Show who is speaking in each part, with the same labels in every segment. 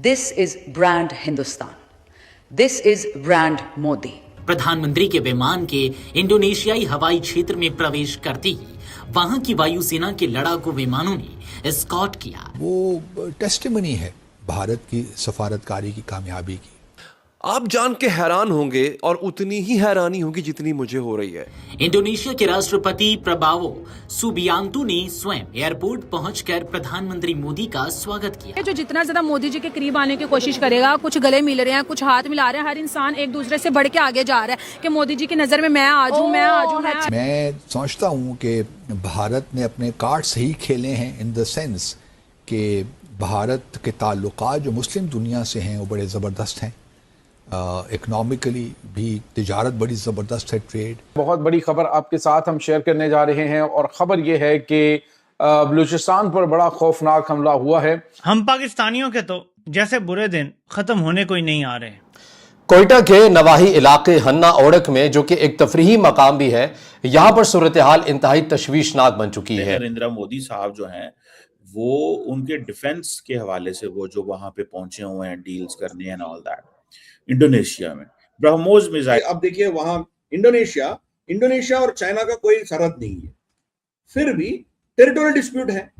Speaker 1: This is brand Hindustan. This is brand Modi.
Speaker 2: प्रधानमंत्री के विमान के इंडोनेशियाई हवाई क्षेत्र में प्रवेश करते ही वहां की वायुसेना के लड़ाकू विमानों ने एस्कॉर्ट किया।
Speaker 3: वो टेस्टिमनी है भारत की सफारतकारी की कामयाबी की।
Speaker 4: आप जान के हैरान होंगे और उतनी ही हैरानी होगी जितनी मुझे हो रही है।
Speaker 2: इंडोनेशिया के राष्ट्रपति प्रबावो सुबियांतो ने स्वयं एयरपोर्ट पहुंचकर प्रधानमंत्री मोदी का स्वागत किया।
Speaker 5: जो जितना ज्यादा मोदी जी के करीब आने की कोशिश करेगा, कुछ गले मिल रहे हैं, कुछ हाथ मिला रहे हैं, हर इंसान एक दूसरे से बढ़ के आगे जा रहा है कि मोदी जी की नजर में मैं आजू।
Speaker 3: मैं समझता हूँ कि भारत ने अपने कार्ड सही खेले हैं इन द सेंस कि भारत के ताल्लुकात जो मुस्लिम दुनिया से हैं वो बड़े ज़बरदस्त हैं। इकोनॉमिकली भी तिजारत बड़ी ज़बरदस्त है, ट्रेड।
Speaker 6: बहुत बड़ी खबर आपके साथ हम शेयर करने जा रहे हैं और ख़बर ये है कि बलूचिस्तान पर बड़ा खौफनाक हमला हुआ है। हम
Speaker 7: पाकिस्तानियों के तो जैसे बुरे दिन ख़त्म होने को ही नहीं आ रहे।
Speaker 8: कोयटा के नवाही इलाके हन्ना ओड़क में, जो कि एक तफरीही मकाम भी है, यहाँ पर सूरत हाल इंतहाई तशवीशनाक बन चुकी है।
Speaker 9: नरेंद्र मोदी साहब जो हैं वो उनके डिफेंस के हवाले से वो जो वहां पे पहुंचे हुए हैं डील्स करने एंड ऑल दैट, इंडोनेशिया में ब्रह्मोस मिसाइल।
Speaker 10: अब देखिए वहां इंडोनेशिया और चाइना का कोई सरहद नहीं है, फिर भी टेरिटोरियल डिस्प्यूट है।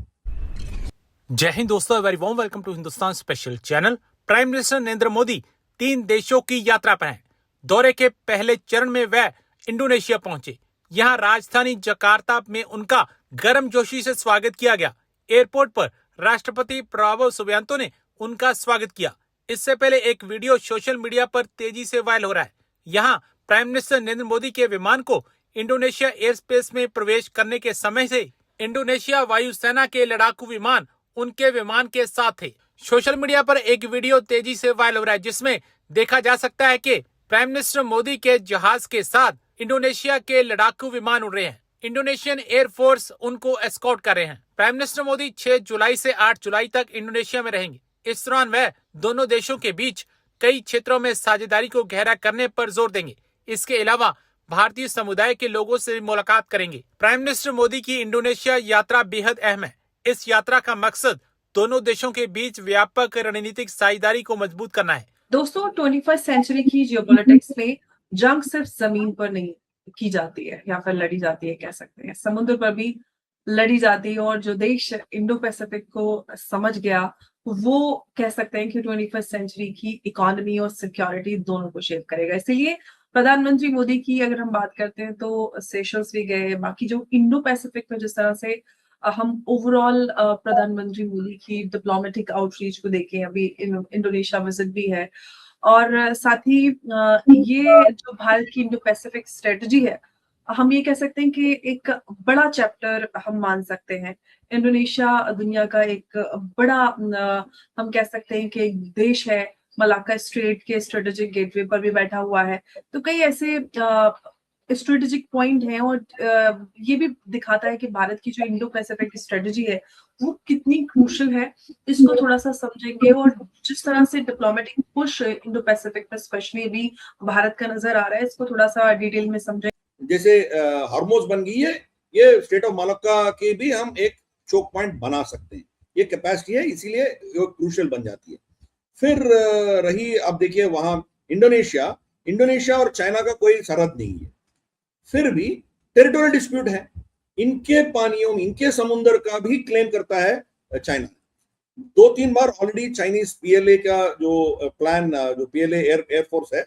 Speaker 11: जय हिंद दोस्तों, very warm welcome to Hindustan special channel. Prime minister Narendra Modi 3 देशों की यात्रा पर हैं। दौरे के पहले चरण में वह इंडोनेशिया पहुंचे। यहां राजधानी जकार्ता में उनका गर्मजोशी से स्वागत किया गया। एयरपोर्ट पर राष्ट्रपति प्रबावो सुबियांतो ने उनका स्वागत किया। इससे पहले एक वीडियो सोशल मीडिया पर तेजी से वायरल हो रहा है। यहाँ प्राइम मिनिस्टर नरेंद्र मोदी के विमान को इंडोनेशिया एयर स्पेस में प्रवेश करने के समय से इंडोनेशिया वायुसेना के लड़ाकू विमान उनके विमान के साथ थे। सोशल मीडिया पर एक वीडियो तेजी से वायरल हो रहा है जिसमें देखा जा सकता है कि प्राइम मिनिस्टर मोदी के जहाज के साथ इंडोनेशिया के लड़ाकू विमान उड़ रहे हैं। इंडोनेशियन एयरफोर्स उनको एस्कॉर्ट कर रहे हैं। प्राइम मिनिस्टर मोदी 6 जुलाई से 8 जुलाई तक इंडोनेशिया में रहेंगे। इस दौरान वह दोनों देशों के बीच कई क्षेत्रों में साझेदारी को गहरा करने पर जोर देंगे। इसके अलावा भारतीय समुदाय के लोगों से मुलाकात करेंगे। प्राइम मिनिस्टर मोदी की इंडोनेशिया यात्रा बेहद अहम है। इस यात्रा का मकसद दोनों देशों के बीच व्यापक रणनीतिक साझेदारी को मजबूत करना है।
Speaker 12: दोस्तों, 21st सेंचुरी की जियोपॉलिटिक्स में जंग सिर्फ जमीन पर नहीं की जाती है या फिर लड़ी जाती है, कह सकते हैं समुद्र पर भी लड़ी जाती है। और जो देश इंडो पैसिफिक को समझ गया वो कह सकते हैं कि 21st सेंचुरी की इकोनॉमी और सिक्योरिटी दोनों को शेप करेगा। इसीलिए प्रधानमंत्री मोदी की अगर हम बात करते हैं तो सेशल्स भी गए। बाकी जो इंडो पैसिफिक में जिस तरह से हम ओवरऑल प्रधानमंत्री मोदी की डिप्लोमेटिक आउटरीच को देखें, अभी इंडोनेशिया विजिट भी है। और साथ ही ये जो भारत की इंडो पैसिफिक स्ट्रेटजी है, हम ये कह सकते हैं कि एक बड़ा चैप्टर हम मान सकते हैं। इंडोनेशिया दुनिया का एक बड़ा हम कह सकते हैं कि एक देश है, मलाक्का स्ट्रेट के स्ट्रेटेजिक गेटवे पर भी बैठा हुआ है। तो कई ऐसे स्ट्रेटेजिक पॉइंट हैं और ये भी दिखाता है कि भारत की जो इंडो पैसिफिक स्ट्रेटेजी है वो कितनी क्रूशियल है। इसको थोड़ा सा समझेंगे और जिस तरह से डिप्लोमेटिक पुश इंडो पैसिफिक पर स्पेशली भी भारत का नजर आ रहा है, इसको थोड़ा सा डिटेल में समझें।
Speaker 10: जैसे हॉर्मोज बन गई है, ये स्टेट ऑफ मलाक्का की भी हम एक चोक पॉइंट बना सकते हैं। ये कैपेसिटी है, इसीलिए ये क्रूशियल बन जाती है। फिर रही अब देखिए वहां इंडोनेशिया और चाइना का कोई सरहद नहीं है, फिर भी टेरिटोरियल डिस्प्यूट है। इनके पानियों में, इनके समुद्र का भी क्लेम करता है चाइना। 2-3 बार ऑलरेडी चाइनीज पीएलए का जो प्लान, जो पीएलए एयरफोर्स है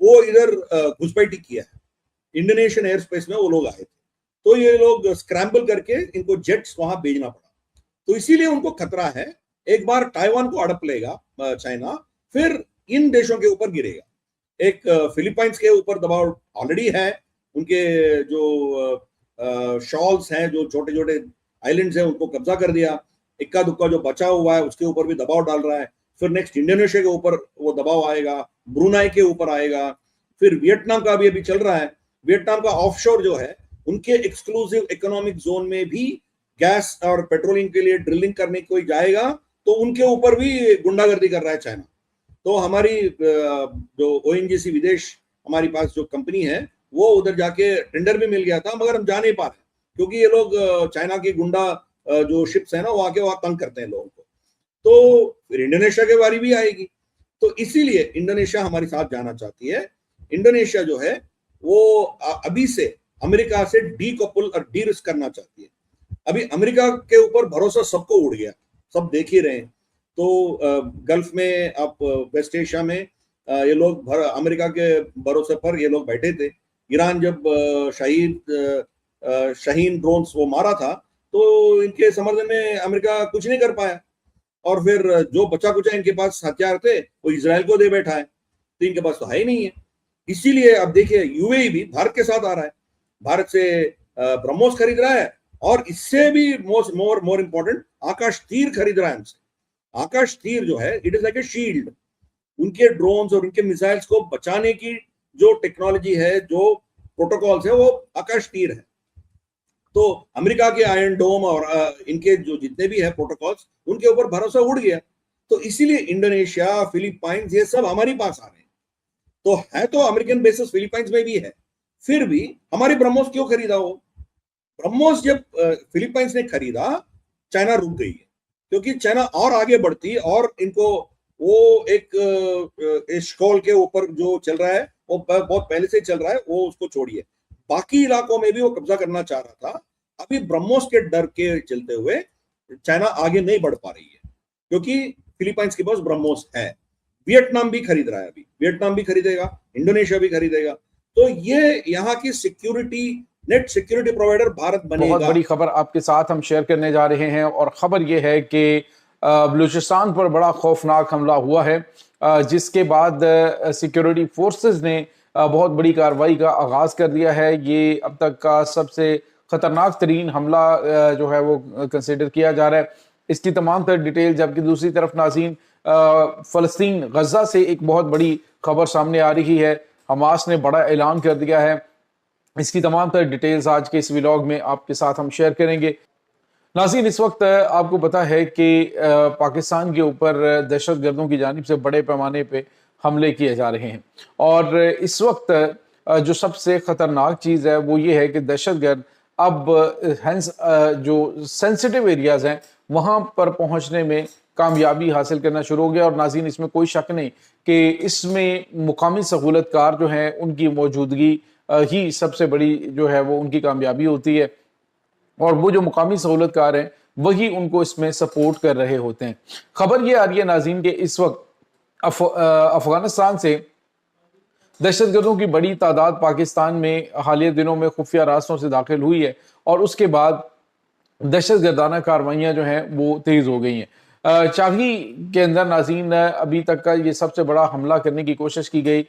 Speaker 10: वो इधर घुसपैठी किया है। इंडोनेशियन एयर स्पेस में वो लोग आए थे, तो ये लोग स्क्रैम्बल करके इनको जेट्स वहां भेजना पड़ा। तो इसीलिए उनको खतरा है, एक बार ताइवान को हड़प लेगा चाइना, फिर इन देशों के ऊपर गिरेगा। एक फिलीपाइंस के ऊपर दबाव ऑलरेडी है, उनके जो शॉल्स हैं, जो छोटे छोटे आइलैंड्स हैं, उनको कब्जा कर दिया। इक्का दुक्का जो बचा हुआ है उसके ऊपर भी दबाव डाल रहा है। फिर नेक्स्ट इंडोनेशिया के ऊपर वो दबाव आएगा, ब्रुनाई के ऊपर आएगा, फिर वियतनाम का भी अभी चल रहा है। वियतनाम का ऑफशोर जो है, उनके एक्सक्लूसिव इकोनॉमिक जोन में भी गैस और पेट्रोलिंग के लिए ड्रिलिंग करने कोई जाएगा तो उनके ऊपर भी गुंडागर्दी कर रहा है चाइना। तो हमारी जो ओएनजीसी विदेश हमारी पास जो कंपनी है वो उधर जाके टेंडर भी मिल गया था, मगर हम जा नहीं पा रहे क्योंकि ये लोग चाइना की गुंडा जो शिप्स है ना वो आके वहां तंग करते हैं लोगों को। तो फिर इंडोनेशिया के बारी भी आएगी। तो इसीलिए इंडोनेशिया हमारे साथ जाना चाहती है। इंडोनेशिया जो है वो अभी से अमेरिका से डीकपल और डी रिस्क करना चाहती है। अभी अमेरिका के ऊपर भरोसा सबको उड़ गया, सब देख ही रहे हैं। तो गल्फ में, आप वेस्ट एशिया में ये लोग अमेरिका के भरोसे पर ये लोग बैठे थे। ईरान जब शाहीन ड्रोन्स वो मारा था तो इनके समर्थन में अमेरिका कुछ नहीं कर पाया, और फिर जो बचा कुचा इनके पास हथियार थे वो इजराइल को दे बैठा है, तो इनके पास तो है ही नहीं है। इसीलिए अब देखिए यूएई भी भारत के साथ आ रहा है, भारत से ब्रह्मोस खरीद रहा है, और इससे भी मोर इंपॉर्टेंट आकाश तीर खरीद रहा है हमसे। आकाश तीर जो है it is like a shield, उनके ड्रोन्स और उनके मिसाइल्स को बचाने की जो टेक्नोलॉजी है, जो प्रोटोकॉल्स है, वो आकाश तीर है। तो अमेरिका के आयरन डोम और इनके जो जितने भी है प्रोटोकॉल्स, उनके ऊपर भरोसा उड़ गया। तो इसीलिए इंडोनेशिया, फिलीपाइंस, ये सब हमारे पास आ रहे हैं। तो अमेरिकन बेसिस फिलीपाइंस में भी है, फिर भी हमारी ब्रह्मोस क्यों खरीदा? हो ब्रह्मोस जब फिलीपाइंस ने खरीदा, चाइना रुक गई है, क्योंकि चाइना और आगे बढ़ती और इनको वो एक शकोल के ऊपर जो चल रहा है वो बहुत पहले से चल रहा है, वो उसको छोड़िए, बाकी इलाकों में भी वो कब्जा करना चाह रहा था। अभी ब्रह्मोस के डर के चलते हुए चाइना आगे नहीं बढ़ पा रही है, क्योंकि फिलीपाइंस के पास ब्रह्मोस है। वियतनाम भी खरीद रहा है, अभी वियतनाम भी खरीदेगा, इंडोनेशिया भी खरीदेगा। तो ये यहाँ की security, net security provider Bharat बनेगा।
Speaker 6: बहुत बड़ी खबर आपके साथ हम शेयर करने जा रहे हैं, और खबर ये है कि बलूचिस्तान पर बड़ा खौफनाक हमला हुआ है, जिसके बाद सिक्योरिटी फोर्सेस ने बहुत बड़ी कार्रवाई का आगाज कर दिया है। ये अब तक का सबसे खतरनाक तरीन हमला जो है वो कंसिडर किया जा रहा है। इसकी तमाम तर डिटेल, जबकि दूसरी तरफ नाज़रीन फ़लस्तीन गजा से एक बहुत बड़ी खबर सामने आ रही है। हमास ने बड़ा ऐलान कर दिया है। इसकी तमाम तर डिटेल्स आज के इस व्लॉग में आपके साथ हम शेयर करेंगे। नाज़रीन, इस वक्त आपको पता है कि पाकिस्तान के ऊपर दहशतगर्दों की जानिब से बड़े पैमाने पे हमले किए जा रहे हैं, और इस वक्त जो सबसे ख़तरनाक चीज़ है वो ये है कि दहशतगर्द अब जो सेंसिटिव एरियाज़ हैं वहाँ पर पहुँचने में कामयाबी हासिल करना शुरू हो गया। और नाज़रीन, इसमें कोई शक नहीं कि इसमें मुकामी सहूलतकार जो हैं उनकी मौजूदगी ही सबसे बड़ी जो है वो उनकी कामयाबी होती है, और वो जो मुकामी सहूलतकार हैं वही उनको इसमें सपोर्ट कर रहे होते हैं। खबर ये आ रही है नाज़रीन कि इस वक्त अफगानिस्तान से दहशतगर्दों की बड़ी तादाद पाकिस्तान में हालिया दिनों में खुफिया रास्तों से दाखिल हुई है, और उसके बाद दहशतगर्दाना कार्रवाइयाँ जो हैं वो तेज़ हो गई हैं। चाही के अंदर नाज़रीन अभी तक का ये सबसे बड़ा हमला करने की कोशिश की गई